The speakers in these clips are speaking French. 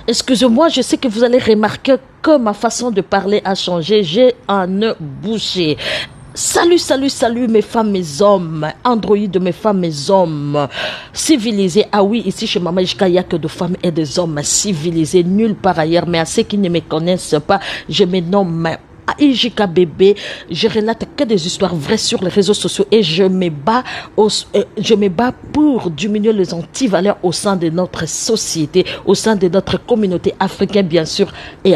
Excusez-moi, je sais que vous allez remarquer que ma façon de parler a changé. J'ai un nœud bouché. Salut, salut, salut mes femmes, mes hommes, androïdes, mes femmes, mes hommes, civilisés. Ah oui, ici chez Mama Ijka, il n'y a que de femmes et des hommes civilisés, nulle part ailleurs. Mais à ceux qui ne me connaissent pas, je me nomme Ijika Bébé. Je relate que des histoires vraies sur les réseaux sociaux et je me bats pour diminuer les antivaleurs au sein de notre société, au sein de notre communauté africaine, bien sûr, et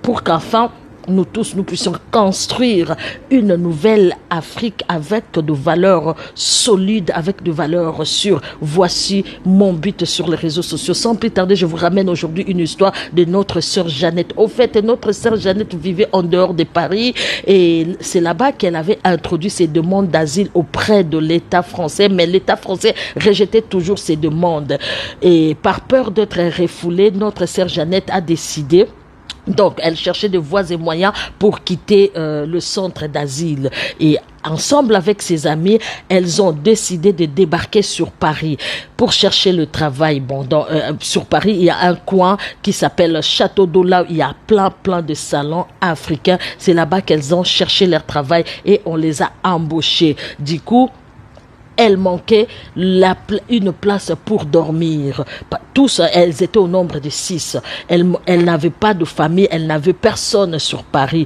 pour qu'enfin, nous tous, nous puissions construire une nouvelle Afrique avec de valeurs solides, avec de valeurs sûres. Voici mon but sur les réseaux sociaux. Sans plus tarder, je vous ramène aujourd'hui une histoire de notre sœur Jeannette. Au fait, notre sœur Jeannette vivait en dehors de Paris et c'est là-bas qu'elle avait introduit ses demandes d'asile auprès de l'État français, mais l'État français rejetait toujours ses demandes. Et par peur d'être refoulée, notre sœur Jeannette a décidé. Donc, elle cherchait des voies et moyens pour quitter le centre d'asile. Et ensemble avec ses amis, elles ont décidé de débarquer sur Paris pour chercher le travail. Bon, sur Paris, il y a un coin qui s'appelle Château d'Eau, là où il y a plein de salons africains. C'est là-bas qu'elles ont cherché leur travail et on les a embauchées. Du coup, elle manquait une place pour dormir. Tous, elles étaient au nombre de 6. Elle n'avait pas de famille, elle n'avait personne sur Paris.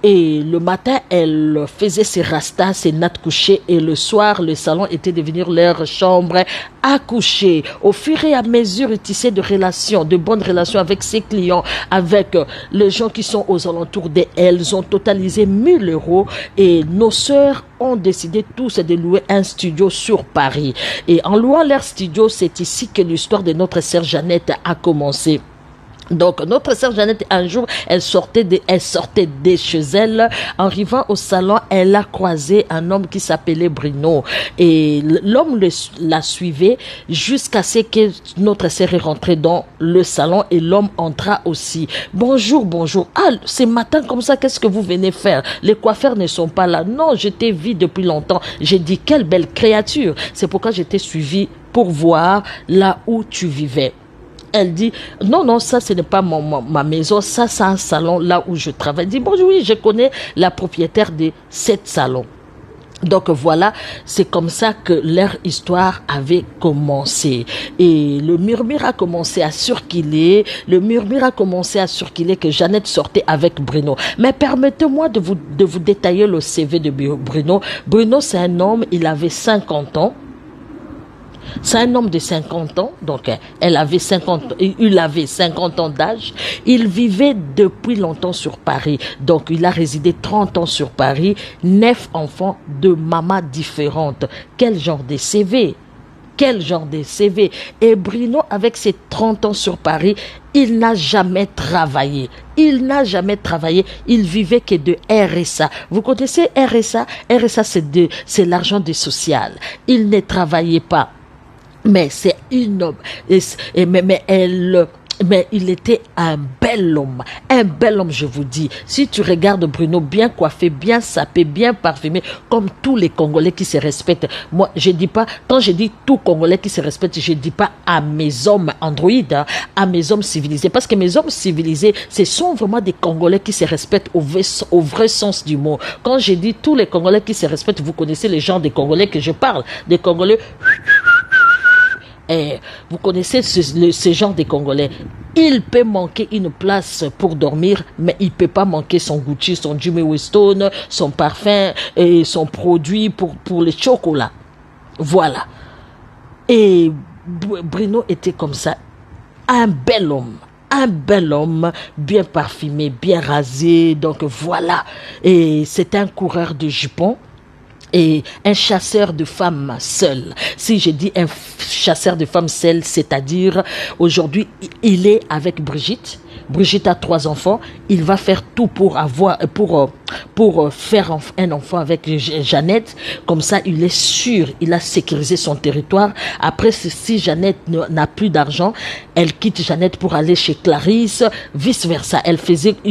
Et le matin, elle faisait ses rastas, ses nattes couchées. Et le soir, le salon était devenu leur chambre à coucher. Au fur et à mesure, ils tissaient de bonnes relations avec ses clients, avec les gens qui sont aux alentours d'elles. Elles ont totalisé 1000 euros. Et nos sœurs ont décidé tous de louer un studio sur Paris. Et en louant leur studio, c'est ici que l'histoire de notre sœur Jeannette a commencé. Donc, notre sœur Jeannette, un jour, elle sortait de chez elle. En arrivant au salon, elle a croisé un homme qui s'appelait Bruno. Et l'homme la suivait jusqu'à ce que notre sœur est rentrée dans le salon et l'homme entra aussi. Bonjour, bonjour. Ah, ce matin comme ça, qu'est-ce que vous venez faire? Les coiffeurs ne sont pas là. Non, je t'ai vu depuis longtemps. J'ai dit, quelle belle créature. C'est pourquoi je t'ai suivi pour voir là où tu vivais. Elle dit, non, ça, ce n'est pas ma maison, ça, c'est un salon là où je travaille. Elle dit, bon, oui, je connais la propriétaire de cet salon. Donc voilà, c'est comme ça que leur histoire avait commencé. Et le murmure a commencé à circuler, que Jeannette sortait avec Bruno. Mais permettez-moi de vous détailler le CV de Bruno. Bruno, c'est un homme, il avait 50 ans. C'est un homme de 50 ans, donc il avait 50 ans d'âge. Il vivait depuis longtemps sur Paris, donc il a résidé 30 ans sur Paris, 9 enfants de mamans différentes. Quel genre de CV? Et Bruno, avec ses 30 ans sur Paris, il n'a jamais travaillé. Il vivait que de RSA. Vous connaissez RSA? RSA, c'est l'argent des social. Il ne travaillait pas. Mais c'est mais il était un bel homme, je vous dis. Si tu regardes Bruno, bien coiffé, bien sapé, bien parfumé, comme tous les Congolais qui se respectent. Moi, je dis pas, quand je dis tous Congolais qui se respectent, je dis pas à mes hommes androïdes, hein, à mes hommes civilisés. Parce que mes hommes civilisés, ce sont vraiment des Congolais qui se respectent au vrai sens du mot. Quand je dis tous les Congolais qui se respectent, vous connaissez les gens des Congolais que je parle. Des Congolais... Et vous connaissez ce genre de Congolais. Il peut manquer une place pour dormir, mais il ne peut pas manquer son Gucci, son Jimmy Weston, son parfum et son produit pour les chocolats. Voilà. Et Bruno était comme ça. Un bel homme, bien parfumé, bien rasé. Donc voilà. Et c'est un coureur de jupons. Et un chasseur de femmes seul. Si je dis un chasseur de femmes seul, c'est-à-dire aujourd'hui, il est avec Brigitte. Brigitte a 3 enfants. Il va faire tout pour faire un enfant avec Jeannette. Comme ça, il est sûr, il a sécurisé son territoire. Après, si Jeannette n'a plus d'argent, elle quitte Jeannette pour aller chez Clarisse, vice versa. Il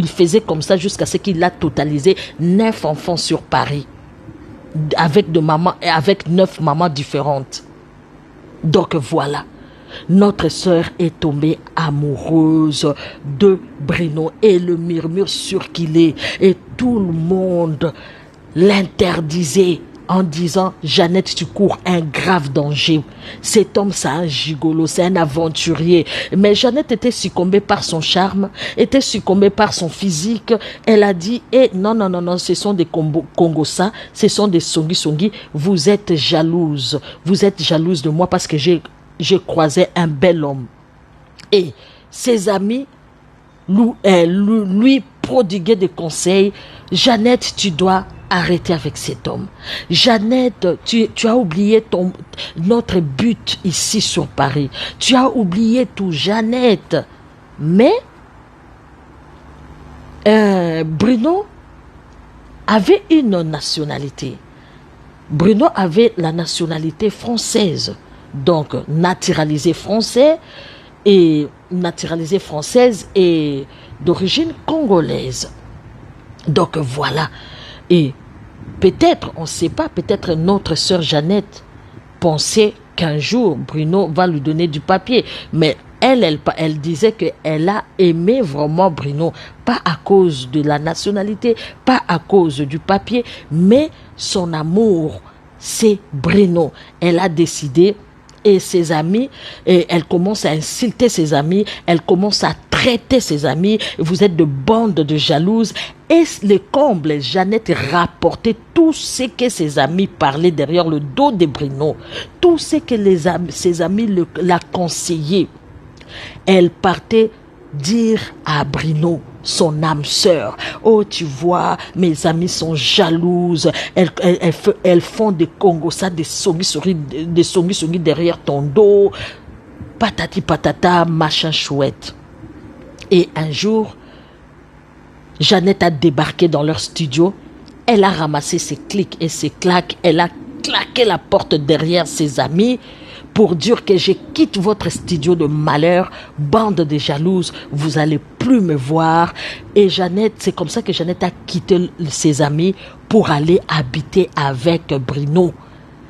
faisait comme ça jusqu'à ce qu'il a totalisé 9 enfants sur Paris. Avec 9 mamans différentes. Donc voilà. Notre sœur est tombée amoureuse de Bruno et le murmure circulait et tout le monde l'interdisait en disant « Jeannette, tu cours un grave danger. Cet homme, c'est un gigolo, c'est un aventurier. » Mais Jeannette était succombée par son charme, était succombée par son physique. Elle a dit « non, non, non, non, ce sont des Congossa, ce sont des Songi. Vous êtes jalouse. Vous êtes jalouse de moi parce que j'ai croisé un bel homme. » Et ses amis lui prodiguaient des conseils. « Jeannette, tu dois arrêter avec cet homme. Jeannette, tu as oublié notre but ici sur Paris. Tu as oublié tout, Jeannette. » Mais Bruno avait une nationalité. Bruno avait la nationalité française. Donc, naturalisé française et d'origine congolaise. Donc, voilà. Et peut-être, on ne sait pas, peut-être notre sœur Jeannette pensait qu'un jour, Bruno va lui donner du papier. Mais elle disait qu'elle a aimé vraiment Bruno, pas à cause de la nationalité, pas à cause du papier, mais son amour, c'est Bruno. Elle a décidé, et ses amis, et elle commence à insulter ses amis, elle commence à traiter ses amis, vous êtes de bandes de jalouses. Et les combles, Jeannette rapportait tout ce que ses amis parlaient derrière le dos de Bruno, tout ce que ses amis l'a conseillé. Elle partait dire à Bruno, son âme sœur, « Oh, tu vois, mes amis sont jalouses, elles font des Congossa, des songi derrière ton dos, patati patata, machin chouette. » Et un jour, Jeannette a débarqué dans leur studio, elle a ramassé ses clics et ses claques, elle a claqué la porte derrière ses amis pour dire que je quitte votre studio de malheur, bande de jalouses, vous allez plus me voir. Et Jeannette, c'est comme ça que Jeannette a quitté ses amis pour aller habiter avec Bruno,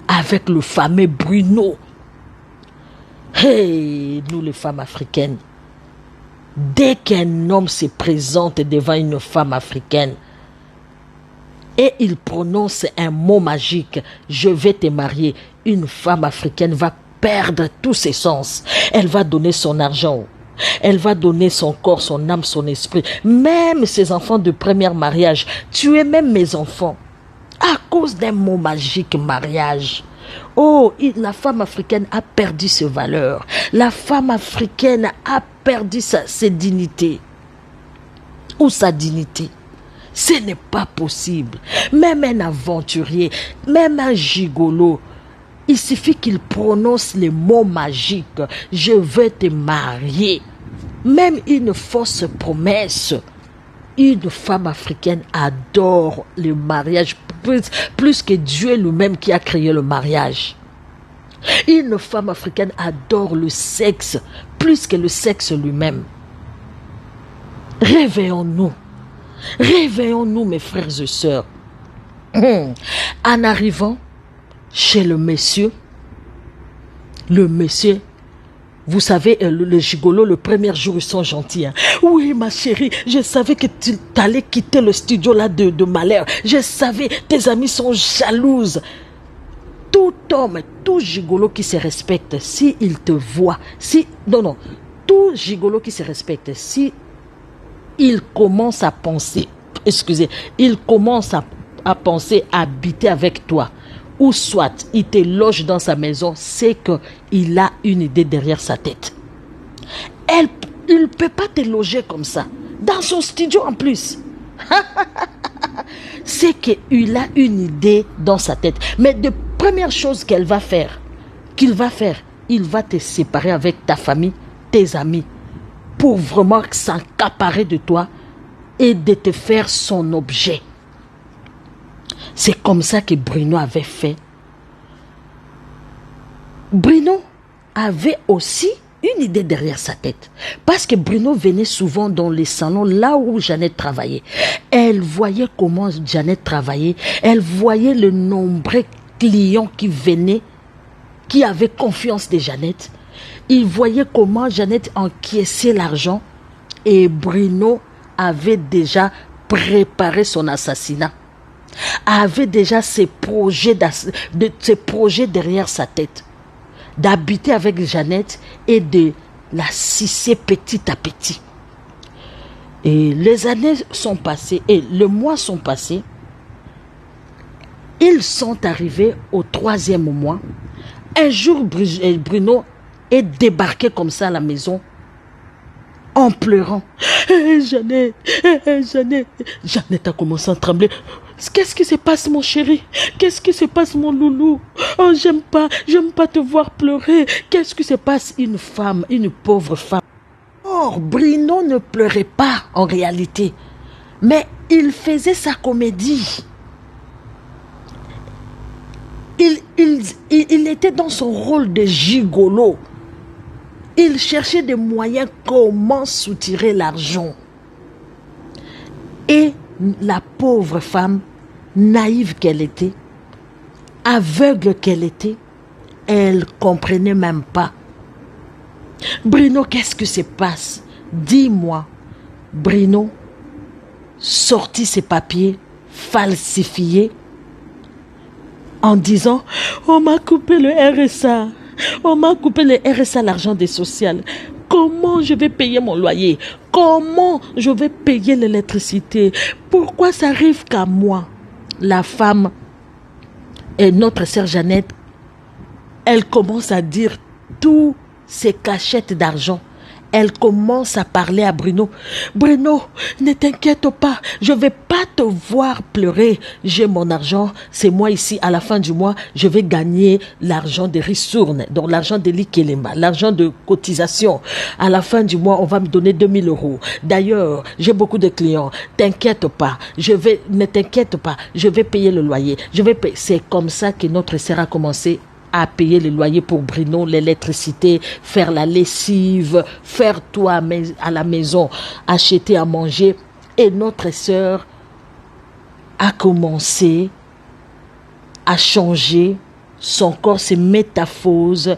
avec le fameux Bruno. Hey, nous les femmes africaines, dès qu'un homme se présente devant une femme africaine et il prononce un mot magique, je vais te marier, une femme africaine va perdre tous ses sens. Elle va donner son argent, elle va donner son corps, son âme, son esprit, même ses enfants de premier mariage, tuer même mes enfants à cause d'un mot magique, mariage. Oh, la femme africaine a perdu ses valeurs. La femme africaine a perdu ses dignités. Ou sa dignité. Ce n'est pas possible. Même un aventurier, même un gigolo, il suffit qu'il prononce les mots magiques. Je veux te marier. Même une fausse promesse. Une femme africaine adore le mariage plus que Dieu lui-même qui a créé le mariage. Une femme africaine adore le sexe plus que le sexe lui-même. Réveillons-nous. Réveillons-nous, mes frères et sœurs. En arrivant chez le monsieur, vous savez, le gigolo, le premier jour, ils sont gentils. Hein. Oui, ma chérie, je savais que tu allais quitter le studio là de malheur. Je savais, tes amis sont jalouses. Tout homme, tout gigolo qui se respecte, s'il te voit, tout gigolo qui se respecte, si il commence à penser, il commence à penser à habiter avec toi, ou soit il te loge dans sa maison, c'est qu'il a une idée derrière sa tête. Il ne peut pas te loger comme ça, dans son studio en plus. C'est qu'il a une idée dans sa tête. Mais de première chose qu'il va faire, il va te séparer avec ta famille, tes amis, pour vraiment s'accaparer de toi et de te faire son objet. C'est comme ça que Bruno avait fait. Bruno avait aussi une idée derrière sa tête. Parce que Bruno venait souvent dans les salons là où Jeannette travaillait. Elle voyait comment Jeannette travaillait. Elle voyait le nombreux clients qui venaient, qui avaient confiance de Jeannette. Il voyait comment Jeannette encaissait l'argent et Bruno avait déjà préparé son assassinat, avait déjà ses projets derrière sa tête, d'habiter avec Jeannette et de la sucer petit à petit. Et les années sont passées et les mois sont passés. Ils sont arrivés au 3e mois. Un jour, Bruno est débarqué comme ça à la maison en pleurant. Jeannette, Jeannette. Jeannette a commencé à trembler. Qu'est-ce qui se passe, mon chéri? Qu'est-ce qui se passe, mon loulou? Oh, j'aime pas te voir pleurer. Qu'est-ce qui se passe? Une femme, une pauvre femme. Or, Bruno ne pleurait pas en réalité, mais il faisait sa comédie. Il était dans son rôle de gigolo. Il cherchait des moyens comment soutirer l'argent. Et la pauvre femme, naïve qu'elle était, aveugle qu'elle était, elle comprenait même pas. Bruno, qu'est-ce que se passe? Dis-moi. Bruno sortit ses papiers falsifiés en disant « On m'a coupé le RSA. On m'a coupé le RSA, l'argent des sociales. Comment je vais payer mon loyer? Comment je vais payer l'électricité? Pourquoi ça arrive qu'à moi ?» La femme et notre sœur Jeannette, elle commence à dire tout ces cachettes d'argent. Elle commence à parler à Bruno. Bruno, ne t'inquiète pas, je ne vais pas te voir pleurer. J'ai mon argent, c'est moi ici. À la fin du mois, je vais gagner l'argent de Risourne, donc l'argent de l'Ikelema, l'argent de cotisation. À la fin du mois, on va me donner 2000 €. D'ailleurs, j'ai beaucoup de clients. T'inquiète pas, ne t'inquiète pas, je vais payer le loyer. C'est comme ça que notre sœur a commencé à payer le loyer pour Bruno, l'électricité, faire la lessive, faire tout à la maison, acheter à manger. Et notre sœur a commencé à changer. Son corps se métamorphose.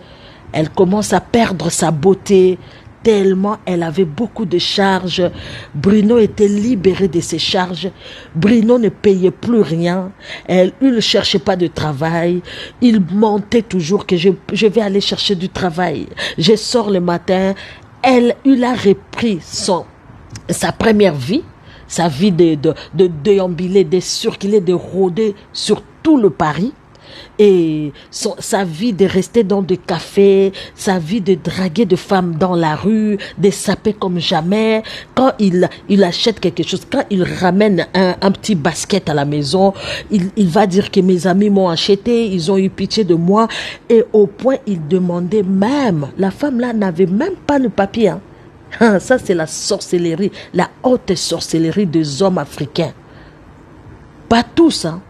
Elle commence à perdre sa beauté, tellement elle avait beaucoup de charges. Bruno était libéré de ses charges. Bruno ne payait plus rien. Il ne cherchait pas de travail. Il mentait toujours que je vais aller chercher du travail. Je sors le matin. Il a repris sa première vie, sa vie de déambuler, de circuler, de rôder sur tout le Paris. Et sa vie de rester dans des cafés, sa vie de draguer des femmes dans la rue, de saper comme jamais. Quand il achète quelque chose, quand il ramène un petit basket à la maison, il va dire que mes amis m'ont acheté, ils ont eu pitié de moi. Et au point, il demandait même, la femme là n'avait même pas le papier. Hein. Ça, c'est la sorcellerie, la haute sorcellerie des hommes africains. Pas tous, hein.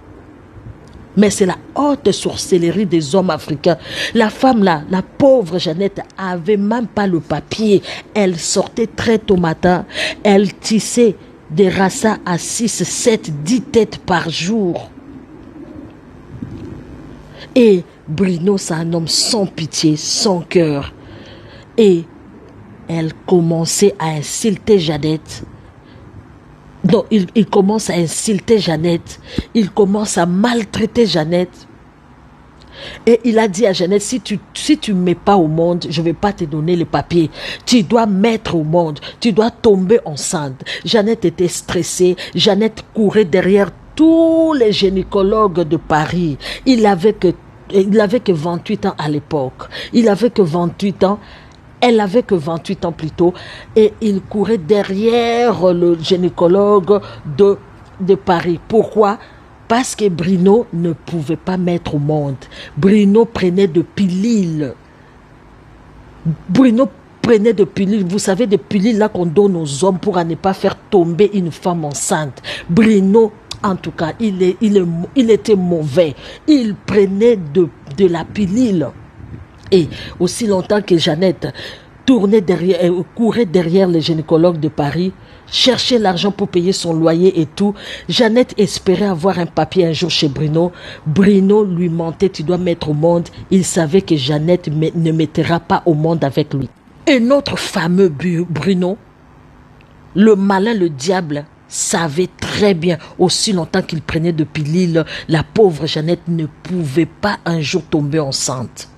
Mais c'est la haute sorcellerie des hommes africains. La femme là, la pauvre Jeannette, avait même pas le papier. Elle sortait très tôt matin. Elle tissait des rassas à 6, 7, 10 têtes par jour. Et Bruno, c'est un homme sans pitié, sans cœur. Et elle commençait à insulter Jeannette. Donc, il commence à insulter Jeannette. Il commence à maltraiter Jeannette. Et il a dit à Jeannette, si tu ne mets pas au monde, je ne vais pas te donner les papiers. Tu dois mettre au monde. Tu dois tomber enceinte. Jeannette était stressée. Jeannette courait derrière tous les gynécologues de Paris. Il avait que 28 ans à l'époque. Il avait que 28 ans. Elle avait que 28 ans plus tôt et il courait derrière le gynécologue de Paris. Pourquoi? Parce que Bruno ne pouvait pas mettre au monde. Bruno prenait de pilules. Vous savez, des pilules là qu'on donne aux hommes pour ne pas faire tomber une femme enceinte. Bruno, en tout cas, il était mauvais. Il prenait de la pilule. Et aussi longtemps que Jeannette courait derrière les gynécologues de Paris, cherchait l'argent pour payer son loyer et tout. Jeannette espérait avoir un papier un jour chez Bruno. Bruno lui mentait, tu dois mettre au monde. Il savait que Jeannette ne mettra pas au monde avec lui. Et notre fameux Bruno, le malin, le diable, savait très bien, aussi longtemps qu'il prenait de pilules, la pauvre Jeannette ne pouvait pas un jour tomber enceinte.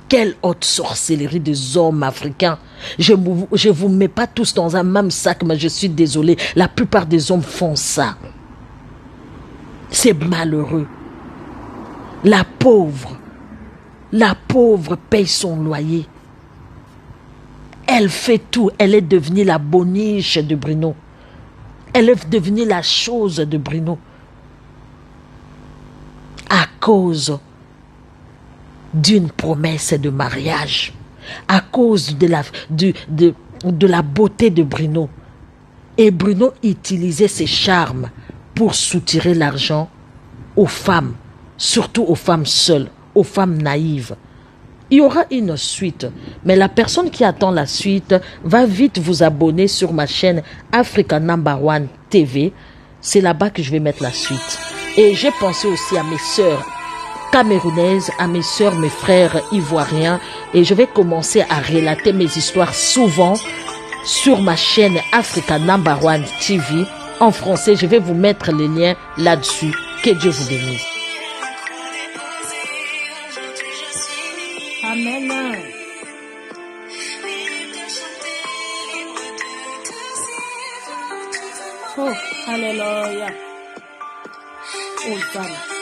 Quelle haute sorcellerie des hommes africains. Je vous mets pas tous dans un même sac, mais je suis désolé. La plupart des hommes font ça. C'est malheureux. La pauvre paye son loyer. Elle fait tout. Elle est devenue la boniche de Bruno. Elle est devenue la chose de Bruno. À cause d'une promesse de mariage, à cause de la beauté de Bruno. Et Bruno utilisait ses charmes pour soutirer l'argent aux femmes, surtout aux femmes seules, aux femmes naïves. Il y aura une suite, mais la personne qui attend la suite va vite vous abonner sur ma chaîne Africa Number One TV. C'est là-bas que je vais mettre la suite. Et j'ai pensé aussi à mes sœurs camerounaises, à mes sœurs, mes frères ivoiriens, et je vais commencer à relater mes histoires souvent sur ma chaîne Africa Number One TV en français. Je vais vous mettre les liens là-dessus. Que Dieu vous bénisse. Amen. Oh, alléluia. Oh,